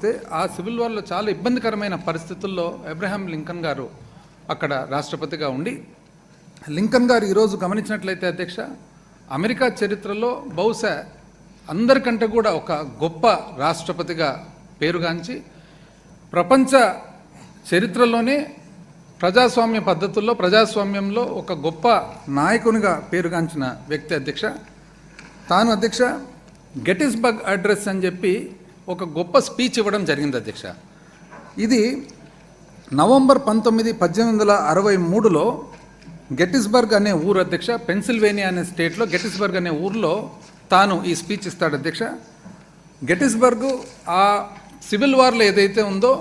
వస్తే ఆ సివిల్ వార్లో చాలా ఇబ్బందికరమైన పరిస్థితుల్లో అబ్రహాం లింకన్ గారు అక్కడ రాష్ట్రపతిగా ఉండి, లింకన్ గారు ఈరోజు గమనించినట్లయితే అధ్యక్ష, అమెరికా చరిత్రలో బహుశా అందరికంటే కూడా ఒక గొప్ప రాష్ట్రపతిగా పేరుగాంచి ప్రపంచ చరిత్రలోనే ప్రజాస్వామ్య పద్ధతుల్లో ప్రజాస్వామ్యంలో ఒక గొప్ప నాయకునిగా పేరుగాంచిన వ్యక్తి అధ్యక్ష. తాను అధ్యక్ష గెటిస్బర్గ్ అడ్రస్ అని చెప్పి ఒక గొప్ప స్పీచ్ ఇవ్వడం జరిగింది అధ్యక్ష. ఇది నవంబర్ 19, 1863లో గెటిస్బర్గ్ అనే ఊరు అధ్యక్ష, పెన్సిల్వేనియా అనే స్టేట్లో గెటిస్బర్గ్ అనే ఊరిలో తాను ఈ స్పీచ్ ఇస్తాడు అధ్యక్ష. గెటిస్బర్గ్ ఆ సివిల్ వార్లో ఏదైతే ఉందో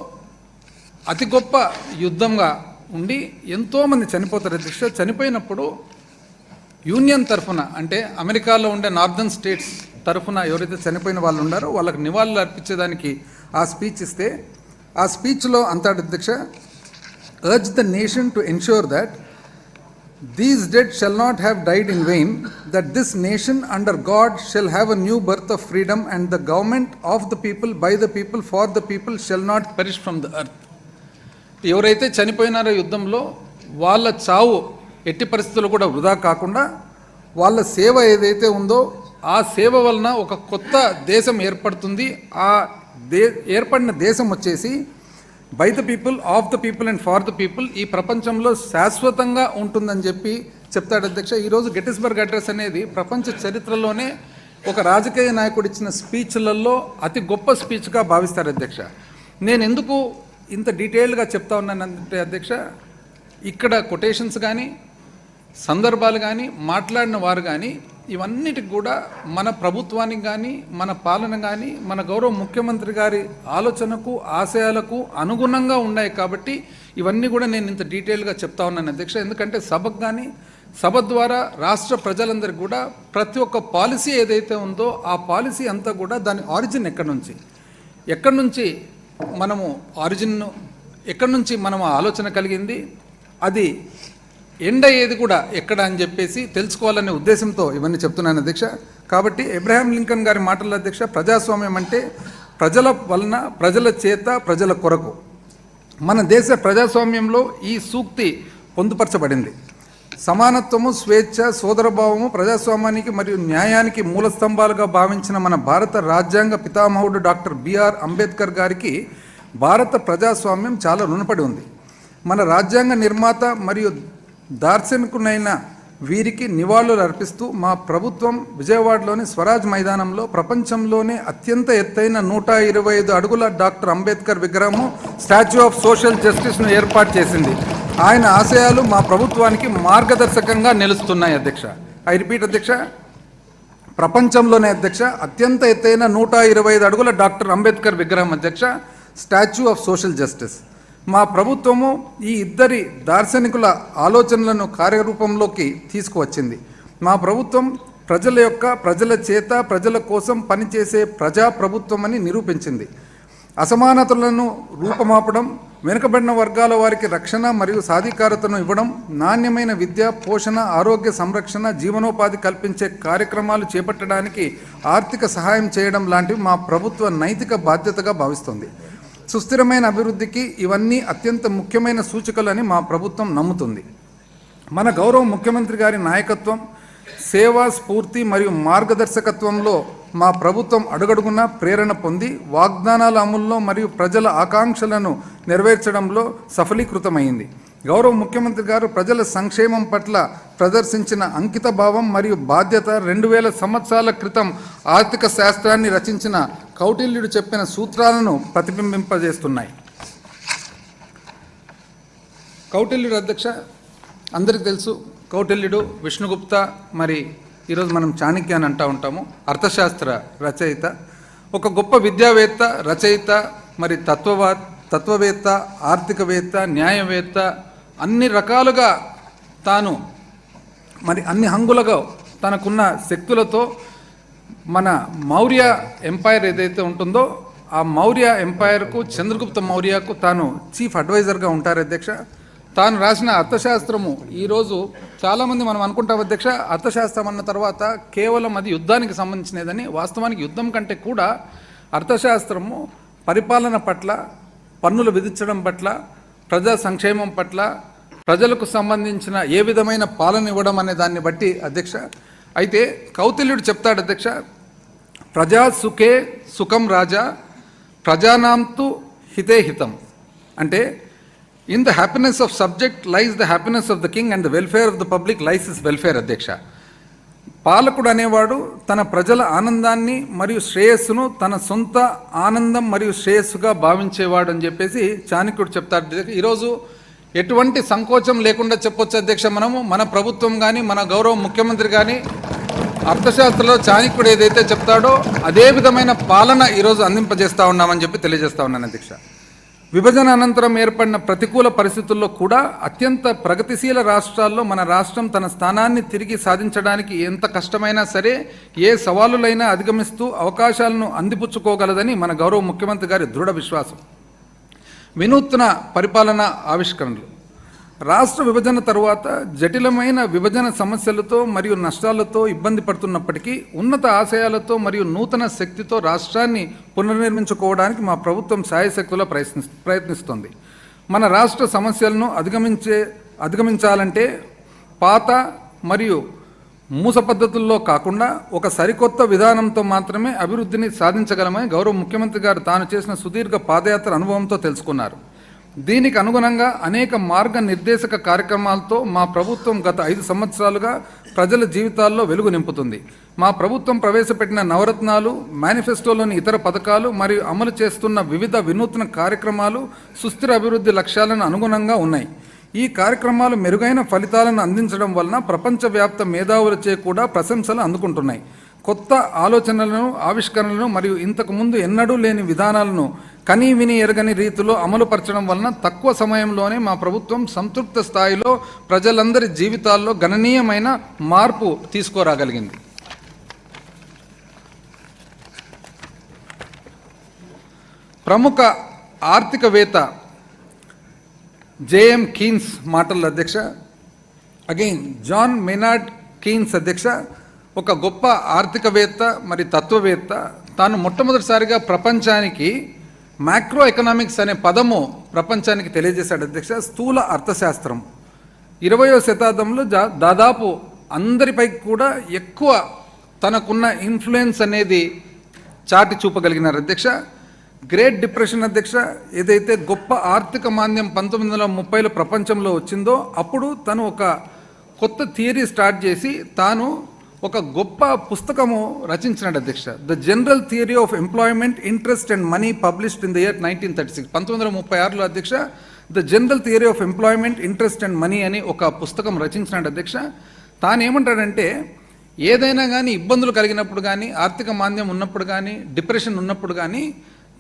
అతి గొప్ప యుద్ధంగా ఉండి ఎంతోమంది చనిపోతారు అధ్యక్ష. చనిపోయినప్పుడు యూనియన్ తరఫున, అంటే అమెరికాలో ఉండే నార్దర్న్ స్టేట్స్ తరఫున ఎవరైతే చనిపోయిన వాళ్ళు ఉన్నారో వాళ్ళకి నివాళులు అర్పించేదానికి ఆ స్పీచ్ ఇస్తే, ఆ స్పీచ్లో అంటాడు అధ్యక్ష, urge the nation to ensure that these dead shall not have died in vain, that this nation under God shall have a new birth of freedom, and the government of the people, by the people, for the people shall not perish from the earth. ఎవరైతే చనిపోయినారో యుద్ధంలో వాళ్ళ చావు ఎట్టి పరిస్థితుల్లో కూడా వృధా కాకుండా వాళ్ళ సేవ ఏదైతే ఉందో ఆ సేవ వలన ఒక కొత్త దేశం ఏర్పడుతుంది. ఆ ఏర్పడిన దేశం వచ్చేసి by the people, of the people and for the people, ఈ ప్రపంచంలో శాశ్వతంగా ఉంటుందని చెప్పి చెప్తాడు అధ్యక్ష. ఈరోజు గెటిస్బర్గ్ అడ్రస్ అనేది ప్రపంచ చరిత్రలోనే ఒక రాజకీయ నాయకుడు ఇచ్చిన స్పీచ్లలో అతి గొప్ప స్పీచ్గా భావిస్తారు అధ్యక్ష. నేను ఎందుకు ఇంత డీటెయిల్గా చెప్తా ఉన్నానంటే అధ్యక్ష, ఇక్కడ కొటేషన్స్ కానీ సందర్భాలు కానీ మాట్లాడిన వారు కానీ ఇవన్నిటికి కూడా మన ప్రభుత్వానికి కానీ మన పాలన కానీ మన గౌరవ ముఖ్యమంత్రి గారి ఆలోచనకు ఆశయాలకు అనుగుణంగా ఉన్నాయి. కాబట్టి ఇవన్నీ కూడా నేను ఇంత డీటెయిల్గా చెప్తా ఉన్నాను అధ్యక్ష. ఎందుకంటే సభకు కానీ సభ ద్వారా రాష్ట్ర ప్రజలందరికీ కూడా ప్రతి ఒక్క పాలసీ ఏదైతే ఉందో ఆ పాలసీ అంతా కూడా దాని ఆరిజిన్ ఎక్కడి నుంచి మనము ఎక్కడి నుంచి మనం ఆలోచన కలిగింది, అది ఎండ్ అయ్యేది కూడా ఎక్కడ అని చెప్పేసి తెలుసుకోవాలనే ఉద్దేశంతో ఇవన్నీ చెప్తున్నాను అధ్యక్ష. కాబట్టి అబ్రహాం లింకన్ గారి మాటల అధ్యక్ష, ప్రజాస్వామ్యం అంటే ప్రజల వలన, ప్రజల చేత, ప్రజల కొరకు. మన దేశ ప్రజాస్వామ్యంలో ఈ సూక్తి పొందుపరచబడింది. సమానత్వము, స్వేచ్ఛ, సోదరభావము ప్రజాస్వామ్యానికి మరియు న్యాయానికి మూల స్తంభాలుగా భావించిన మన భారత రాజ్యాంగ పితామహుడు డాక్టర్ బిఆర్ అంబేద్కర్ గారికి భారత ప్రజాస్వామ్యం చాలా రుణపడి ఉంది. మన రాజ్యాంగ నిర్మాత మరియు దార్శనికునైన వీరికి నివాళులు అర్పిస్తూ మా ప్రభుత్వం విజయవాడలోని స్వరాజ్ మైదానంలో ప్రపంచంలోనే అత్యంత ఎత్తైన 125 అడుగుల డాక్టర్ అంబేద్కర్ విగ్రహము, స్టాచ్యూ ఆఫ్ సోషల్ జస్టిస్ను ఏర్పాటు చేసింది. ఆయన ఆశయాలు మా ప్రభుత్వానికి మార్గదర్శకంగా నిలుస్తున్నాయి అధ్యక్ష. ఐ రిపీట్ అధ్యక్ష, ప్రపంచంలోనే అధ్యక్ష అత్యంత ఎత్తైన 125 అడుగుల డాక్టర్ అంబేద్కర్ విగ్రహం అధ్యక్ష, స్టాచ్యూ ఆఫ్ సోషల్ జస్టిస్. మా ప్రభుత్వము ఈ ఇద్దరి దార్శనికుల ఆలోచనలను కార్యరూపంలోకి తీసుకువచ్చింది. మా ప్రభుత్వం ప్రజల చేత, ప్రజల కోసం పనిచేసే ప్రజాప్రభుత్వం అని నిరూపించింది. అసమానతలను రూపమాపడం, వెనుకబడిన వర్గాల వారికి రక్షణ మరియు సాధికారతను ఇవ్వడం, నాణ్యమైన విద్య, పోషణ, ఆరోగ్య సంరక్షణ, జీవనోపాధి కల్పించే కార్యక్రమాలు చేపట్టడానికి ఆర్థిక సహాయం చేయడం లాంటివి మా ప్రభుత్వ నైతిక బాధ్యతగా భావిస్తుంది. సుస్థిరమైన అభివృద్ధికి ఇవన్నీ అత్యంత ముఖ్యమైన సూచికలని మా ప్రభుత్వం నమ్ముతుంది. మన గౌరవ ముఖ్యమంత్రి గారి నాయకత్వం, సేవా స్ఫూర్తి మరియు మార్గదర్శకత్వంలో మా ప్రభుత్వం అడుగడుగునా ప్రేరణ పొంది వాగ్దానాల అమలులో మరియు ప్రజల ఆకాంక్షలను నెరవేర్చడంలో సఫలీకృతమైంది. గౌరవ ముఖ్యమంత్రి గారు ప్రజల సంక్షేమం పట్ల ప్రదర్శించిన అంకిత భావం మరియు బాధ్యత 2000 సంవత్సరాల క్రితం ఆర్థిక శాస్త్రాన్ని రచించిన కౌటిల్యుడు చెప్పిన సూత్రాలను ప్రతిబింబింపజేస్తున్నాయి. కౌటిల్యుడు అధ్యక్ష అందరికీ తెలుసు. కౌటిల్యుడు, విష్ణుగుప్త, మరి ఈరోజు మనం చాణక్య అని అంటూ ఉంటాము, అర్థశాస్త్ర రచయిత, ఒక గొప్ప విద్యావేత్త, రచయిత, మరి తత్వవేత్త, ఆర్థికవేత్త, న్యాయవేత్త, అన్ని రకాలుగా తాను మరి అన్ని హంగులుగా తనకున్న శక్తులతో మన మౌర్య ఎంపైర్ ఏదైతే ఉంటుందో ఆ మౌర్య ఎంపైర్కు, చంద్రగుప్త మౌర్యకు తాను చీఫ్ అడ్వైజర్గా ఉంటారు అధ్యక్ష. తాను రాసిన అర్థశాస్త్రము ఈరోజు చాలామంది మనం అనుకుంటాం అధ్యక్ష, అర్థశాస్త్రం అన్న తర్వాత కేవలం అది యుద్ధానికి సంబంధించినదని. వాస్తవానికి యుద్ధం కంటే కూడా అర్థశాస్త్రము పరిపాలన పట్ల, పన్నులు విధించడం పట్ల, ప్రజా సంక్షేమం పట్ల, ప్రజలకు సంబంధించిన ఏ విధమైన పాలన ఇవ్వడం అనే దాన్ని బట్టి అధ్యక్ష. అయితే కౌటిల్యుడు చెప్తాడు అధ్యక్ష, ప్రజా సుఖే సుఖం రాజా, ప్రజానాంతు హితే హితం. అంటే in the happiness of subject lies the happiness of the king and the welfare of the public lies is welfare అధ్యక్ష. పాలకుడు అనేవాడు తన ప్రజల ఆనందాన్ని మరియు శ్రేయస్సును తన సొంత ఆనందం మరియు శ్రేయస్సుగా భావించేవాడు అని చెప్పేసి చాణక్యుడు చెప్తాడు. ఈరోజు ఎటువంటి సంకోచం లేకుండా చెప్పొచ్చు అధ్యక్ష, మనము మన ప్రభుత్వం కానీ మన గౌరవ ముఖ్యమంత్రి కానీ అర్థశాస్త్రంలో చాణక్యుడు ఏదైతే చెప్తాడో అదే విధమైన పాలన ఈరోజు అందింపజేస్తూ ఉన్నామని చెప్పి తెలియజేస్తా ఉన్నాను అధ్యక్ష. విభజన అనంతరం ఏర్పడిన ప్రతికూల పరిస్థితుల్లో కూడా అత్యంత ప్రగతిశీల రాష్ట్రాల్లో మన రాష్ట్రం తన స్థానాన్ని తిరిగి సాధించడానికి ఎంత కష్టమైనా సరే, ఏ సవాలులైనా అధిగమిస్తూ అవకాశాలను అందిపుచ్చుకోగలదని మన గౌరవ ముఖ్యమంత్రి గారి దృఢ విశ్వాసం. వినూత్న పరిపాలన ఆవిష్కరణలు. రాష్ట్ర విభజన తరువాత జటిలమైన విభజన సమస్యలతో మరియు నష్టాలతో ఇబ్బంది పడుతున్నప్పటికీ ఉన్నత ఆశయాలతో మరియు నూతన శక్తితో రాష్ట్రాన్ని పునర్నిర్మించుకోవడానికి మా ప్రభుత్వం శాయశక్తులా ప్రయత్నిస్తోంది. మన రాష్ట్ర సమస్యలను అధిగమించాలంటే పాత మరియు మూస పద్ధతుల్లో కాకుండా ఒక సరికొత్త విధానంతో మాత్రమే అభివృద్ధిని సాధించగలమని గౌరవ ముఖ్యమంత్రి గారు తాను చేసిన సుదీర్ఘ పాదయాత్ర అనుభవంతో తెలుసుకున్నారు. దీనికి అనుగుణంగా అనేక మార్గ నిర్దేశక కార్యక్రమాలతో మా ప్రభుత్వం గత 5 సంవత్సరాలుగా ప్రజల జీవితాల్లో వెలుగు నింపుతుంది. మా ప్రభుత్వం ప్రవేశపెట్టిన నవరత్నాలు, మేనిఫెస్టోలోని ఇతర పథకాలు మరియు అమలు చేస్తున్న వివిధ వినూత్న కార్యక్రమాలు సుస్థిర అభివృద్ధి లక్ష్యాలను అనుగుణంగా ఉన్నాయి. ఈ కార్యక్రమాలు మెరుగైన ఫలితాలను అందించడం వలన ప్రపంచవ్యాప్త మేధావులచే కూడా ప్రశంసలు అందుకుంటున్నాయి. కొత్త ఆలోచనలను, ఆవిష్కరణలను మరియు ఇంతకుముందు ఎన్నడూ లేని విధానాలను కనీ విని ఎరగని రీతిలో అమలుపరచడం వలన తక్కువ సమయంలోనే మా ప్రభుత్వం సంతృప్త స్థాయిలో ప్రజలందరి జీవితాల్లో గణనీయమైన మార్పు తీసుకురాగలిగింది. ప్రముఖ ఆర్థికవేత్త జేఎం కీన్స్ మాటల అధ్యక్ష, అగైన్ జాన్ మెనార్డ్ కీన్స్ అధ్యక్ష, ఒక గొప్ప ఆర్థికవేత్త మరి తత్వవేత్త. తాను మొట్టమొదటిసారిగా ప్రపంచానికి మ్యాక్రో ఎకనామిక్స్ అనే పదము ప్రపంచానికి తెలియజేశాడు అధ్యక్ష. స్థూల అర్థశాస్త్రం 20వ శతాబ్దంలో దాదాపు అందరిపై కూడా ఎక్కువ తనకున్న ఇన్ఫ్లుయెన్స్ అనేది చాటి చూపగలిగినారు అధ్యక్ష. గ్రేట్ డిప్రెషన్ అధ్యక్ష, ఏదైతే గొప్ప ఆర్థిక మాంద్యం 1930లో ప్రపంచంలో వచ్చిందో అప్పుడు తను ఒక కొత్త థియరీ స్టార్ట్ చేసి తాను ఒక గొప్ప పుస్తకము రచించినాడు అధ్యక్ష. The general theory of employment, interest and money, published in the year 1936. 1936లో అధ్యక్ష the general theory of employment, interest and money అని ఒక పుస్తకం రచించినాడు అధ్యక్ష. తాను ఏమంటాడంటే, ఏదైనా కానీ ఇబ్బందులు కలిగినప్పుడు కానీ, ఆర్థిక మాంద్యం ఉన్నప్పుడు కానీ, డిప్రెషన్ ఉన్నప్పుడు కానీ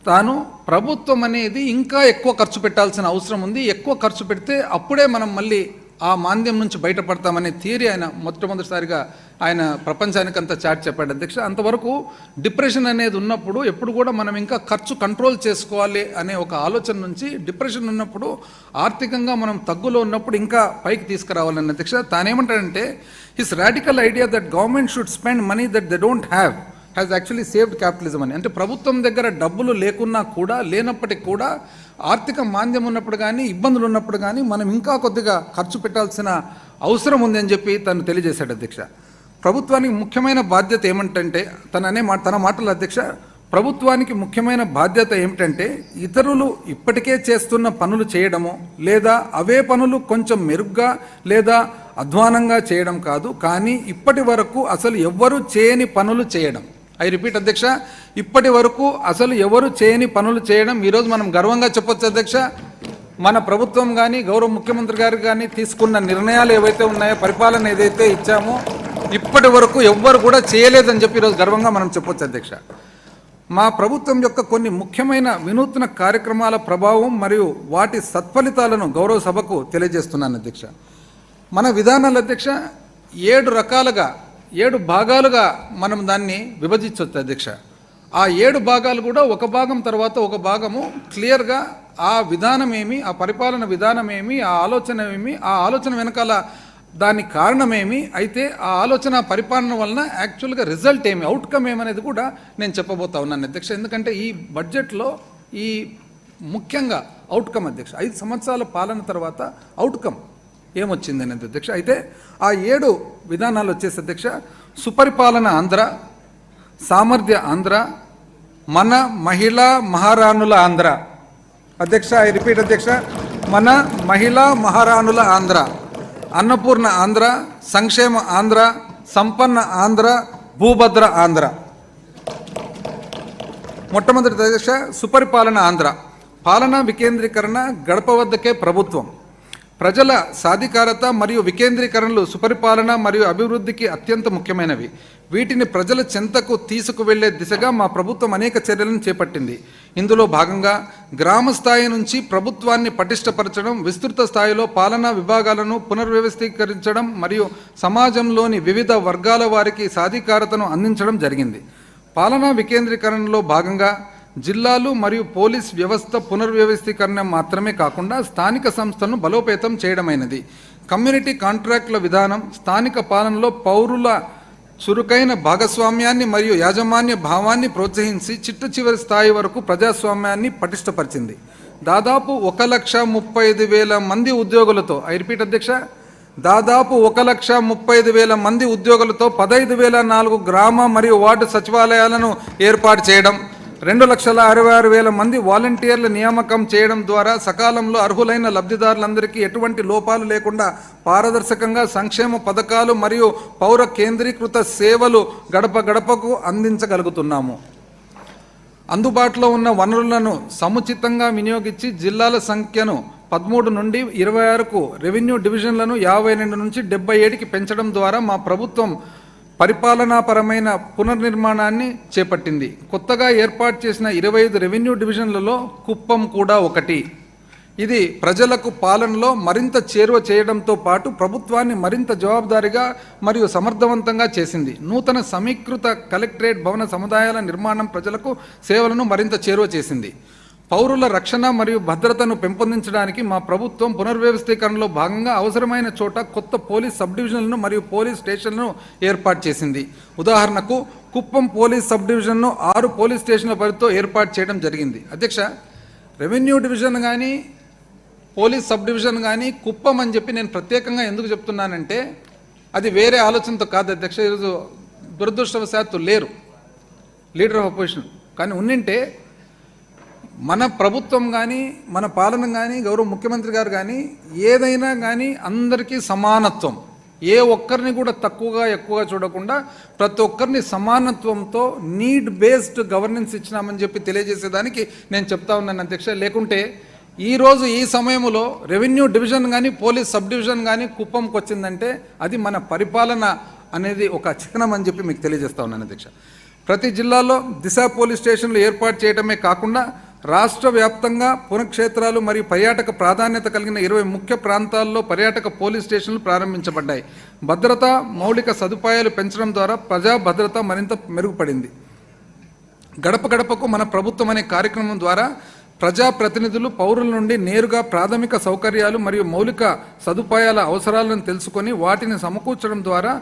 తాను ప్రభుత్వం అనేది ఇంకా ఎక్కువ ఖర్చు పెట్టాల్సిన అవసరం ఉంది, ఎక్కువ ఖర్చు పెడితే అప్పుడే మనం మళ్ళీ ఆ మాంద్యం నుంచి బయటపడతామనే థియరీ ఆయన మొట్టమొదటిసారిగా ఆయన ప్రపంచానికి అంతా చాటి చెప్పాడు అధ్యక్ష. అంతవరకు డిప్రెషన్ అనేది ఉన్నప్పుడు ఎప్పుడు కూడా మనం ఇంకా ఖర్చు కంట్రోల్ చేసుకోవాలి అనే ఒక ఆలోచన నుంచి డిప్రెషన్ ఉన్నప్పుడు ఆర్థికంగా మనం తగ్గులో ఉన్నప్పుడు ఇంకా పైకి తీసుకురావాలని అధ్యక్ష. తానేమంటాడంటే, his radical idea that government should spend money that they don't have has actually saved capitalism అని. అంటే ప్రభుత్వం దగ్గర డబ్బులు లేకున్నా కూడా, లేనప్పటికీ కూడా ఆర్థిక మాంద్యం ఉన్నప్పుడు కానీ, ఇబ్బందులు ఉన్నప్పుడు కానీ మనం ఇంకా కొద్దిగా ఖర్చు పెట్టాల్సిన అవసరం ఉంది అని చెప్పి తను తెలియజేశాడు అధ్యక్ష. ప్రభుత్వానికి ముఖ్యమైన బాధ్యత ఏమంటే, తన మాటల అధ్యక్ష, ప్రభుత్వానికి ముఖ్యమైన బాధ్యత ఏమిటంటే ఇతరులు ఇప్పటికే చేస్తున్న పనులు చేయడము, లేదా అవే పనులు కొంచెం మెరుగ్గా లేదా అధ్వానంగా చేయడం కాదు, కానీ ఇప్పటి వరకు అసలు ఎవ్వరూ చేయని పనులు చేయడం. ఐ రిపీట్ అధ్యక్ష, ఇప్పటి వరకు అసలు ఎవరు చేయని పనులు చేయడం. ఈరోజు మనం గర్వంగా చెప్పొచ్చు అధ్యక్ష, మన ప్రభుత్వం కానీ గౌరవ ముఖ్యమంత్రి గారు కానీ తీసుకున్న నిర్ణయాలు ఏవైతే ఉన్నాయో, పరిపాలన ఏదైతే ఇచ్చామో ఇప్పటి వరకు ఎవ్వరు కూడా చేయలేదని చెప్పి ఈరోజు గర్వంగా మనం చెప్పొచ్చు అధ్యక్ష. మా ప్రభుత్వం యొక్క కొన్ని ముఖ్యమైన వినూత్న కార్యక్రమాల ప్రభావం మరియు వాటి సత్ఫలితాలను గౌరవ సభకు తెలియజేస్తున్నాను అధ్యక్ష. మన విధానాలు అధ్యక్ష 7 భాగాలుగా మనం దాన్ని విభజించవచ్చు అధ్యక్ష. ఆ 7 భాగాలు కూడా ఒక భాగం తర్వాత ఒక భాగము క్లియర్గా ఆ విధానం ఏమి, ఆ పరిపాలన విధానం ఏమి, ఆ ఆలోచన ఏమి, ఆ ఆలోచన వెనకాల దానికి కారణమేమి, అయితే ఆ ఆలోచన పరిపాలన వలన యాక్చువల్గా రిజల్ట్ ఏమి, అవుట్కమ్ ఏమనేది కూడా నేను చెప్పబోతా ఉన్నాను అధ్యక్ష. ఎందుకంటే ఈ బడ్జెట్లో ఈ ముఖ్యంగా అవుట్కమ్ అధ్యక్ష 5 సంవత్సరాల పాలన తర్వాత అవుట్కమ్ ఏమొచ్చింది అనేది అధ్యక్ష. అయితే ఆ 7 విధానాలు వచ్చేసి అధ్యక్ష, సుపరిపాలన ఆంధ్ర, సామర్థ్య ఆంధ్ర, మన మహిళా మహారాణుల ఆంధ్ర. అధ్యక్ష, ఐ రిపీట్ అధ్యక్ష, మన మహిళా మహారాణుల ఆంధ్ర, అన్నపూర్ణ ఆంధ్ర, సంక్షేమ ఆంధ్ర, సంపన్న ఆంధ్ర, భూభద్ర ఆంధ్ర. మొట్టమొదటి అధ్యక్ష, సుపరిపాలన ఆంధ్ర. పాలనా వికేంద్రీకరణ, గడప వద్దకే ప్రభుత్వం. ప్రజల సాధికారత మరియు వికేంద్రీకరణలు సుపరిపాలన మరియు అభివృద్ధికి అత్యంత ముఖ్యమైనవి. వీటిని ప్రజల చెంతకు తీసుకువెళ్లే దిశగా మా ప్రభుత్వం అనేక చర్యలను చేపట్టింది. ఇందులో భాగంగా గ్రామ స్థాయి నుంచి ప్రభుత్వాన్ని పటిష్టపరచడం, విస్తృత స్థాయిలో పాలనా విభాగాలను పునర్వ్యవస్థీకరించడం మరియు సమాజంలోని వివిధ వర్గాల వారికి సాధికారతను అందించడం జరిగింది. పాలనా వికేంద్రీకరణలో భాగంగా జిల్లాలు మరియు పోలీస్ వ్యవస్థ పునర్వ్యవస్థీకరణ మాత్రమే కాకుండా స్థానిక సంస్థలను బలోపేతం చేయడమైనది. కమ్యూనిటీ కాంట్రాక్టుల విధానం స్థానిక పాలనలో పౌరుల చురుకైన భాగస్వామ్యాన్ని మరియు యాజమాన్య భావాన్ని ప్రోత్సహించి చిట్ట చివరి స్థాయి వరకు ప్రజాస్వామ్యాన్ని పటిష్టపరిచింది. దాదాపు 1,35,000 మంది ఉద్యోగులతో, ఐ రిపీట్ అధ్యక్ష, దాదాపు 1,35,000 మంది ఉద్యోగులతో 15,004 గ్రామ మరియు వార్డు సచివాలయాలను ఏర్పాటు చేయడం, 2,66,000 మంది వాలంటీర్ల నియామకం చేయడం ద్వారా సకాలంలో అర్హులైన లబ్ధిదారులందరికీ ఎటువంటి లోపాలు లేకుండా పారదర్శకంగా సంక్షేమ పథకాలు మరియు పౌర కేంద్రీకృత సేవలు గడప గడపకు అందించగలుగుతున్నాము. అందుబాటులో ఉన్న వనరులను సముచితంగా వినియోగించి జిల్లాల సంఖ్యను 13 నుండి 26కు, రెవెన్యూ డివిజన్లను 52 నుంచి 77కి పెంచడం ద్వారా మా ప్రభుత్వం పరిపాలనాపరమైన పునర్నిర్మాణాన్ని చేపట్టింది. కొత్తగా ఏర్పాటు చేసిన 25 రెవెన్యూ డివిజన్లలో కుప్పం కూడా ఒకటి. ఇది ప్రజలకు పాలనలో మరింత చేరువ చేయడంతో పాటు ప్రభుత్వాన్ని మరింత జవాబుదారీగా మరియు సమర్థవంతంగా చేసింది. నూతన సమీకృత కలెక్టరేట్ భవన సముదాయాల నిర్మాణం ప్రజలకు సేవలను మరింత చేరువ చేసింది. పౌరుల రక్షణ మరియు భద్రతను పెంపొందించడానికి మా ప్రభుత్వం పునర్వ్యవస్థీకరణలో భాగంగా అవసరమైన చోట కొత్త పోలీస్ సబ్ డివిజన్లను మరియు పోలీస్ స్టేషన్లను ఏర్పాటు చేసింది. ఉదాహరణకు కుప్పం పోలీస్ సబ్ డివిజన్ను 6 పోలీస్ స్టేషన్ల పరిధితో ఏర్పాటు చేయడం జరిగింది. అధ్యక్ష, రెవెన్యూ డివిజన్ కానీ పోలీస్ సబ్ డివిజన్ కానీ కుప్పం అని చెప్పి నేను ప్రత్యేకంగా ఎందుకు చెప్తున్నానంటే, అది వేరే ఆలోచనతో కాదు అధ్యక్ష. ఈరోజు దురదృష్టవశాత్తు లేరు లీడర్ ఆఫ్ అపోజిషన్, కానీ ఉన్నింటే మన ప్రభుత్వం కానీ మన పాలన కానీ గౌరవ ముఖ్యమంత్రి గారు కానీ ఏదైనా కానీ అందరికీ సమానత్వం, ఏ ఒక్కరిని కూడా తక్కువగా ఎక్కువగా చూడకుండా ప్రతి ఒక్కరిని సమానత్వంతో నీడ్ బేస్డ్ గవర్నెన్స్ ఇచ్చినామని చెప్పి తెలియజేసేదానికి నేను చెప్తా ఉన్నాను అధ్యక్ష. లేకుంటే ఈరోజు ఈ సమయంలో రెవెన్యూ డివిజన్ కానీ పోలీస్ సబ్ డివిజన్ కానీ కుప్పంకి వచ్చిందంటే అది మన పరిపాలన అనేది ఒక చిహ్నం అని చెప్పి మీకు తెలియజేస్తా ఉన్నాను అధ్యక్ష. ప్రతి జిల్లాలో దిశ పోలీస్ స్టేషన్లు ఏర్పాటు చేయడమే కాకుండా రాష్ట్ర వ్యాప్తంగా పుణ్యక్షేత్రాలు మరియు పర్యాటక ప్రాధాన్యత కలిగిన 20 ముఖ్య ప్రాంతాల్లో పర్యాటక పోలీస్ స్టేషన్లు ప్రారంభించబడ్డాయి. భద్రత మౌలిక సదుపాయాలు పెంచడం ద్వారా ప్రజా భద్రత మరింత మెరుగుపడింది. గడప గడపకు మన ప్రభుత్వం అనే కార్యక్రమం ద్వారా ప్రజాప్రతినిధులు పౌరుల నుండి నేరుగా ప్రాథమిక సౌకర్యాలు మరియు మౌలిక సదుపాయాల అవసరాలను తెలుసుకొని వాటిని సమకూర్చడం ద్వారా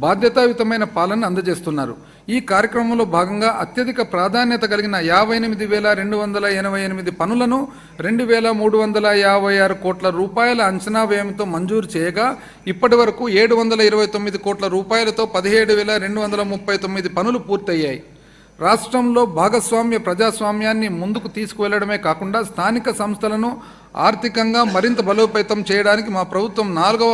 బాధ్యతాయుతమైన పాలన అందజేస్తున్నారు. ఈ కార్యక్రమంలో భాగంగా అత్యధిక ప్రాధాన్యత కలిగిన 58,288 పనులను 2,356 కోట్ల రూపాయల అంచనా వ్యయంతో మంజూరు చేయగా ఇప్పటి వరకు 729 కోట్ల రూపాయలతో 17,239 పనులు పూర్తయ్యాయి. రాష్ట్రంలో భాగస్వామ్య ప్రజాస్వామ్యాన్ని ముందుకు తీసుకువెళ్లడమే కాకుండా స్థానిక సంస్థలను ఆర్థికంగా మరింత బలోపేతం చేయడానికి మా ప్రభుత్వం 4వ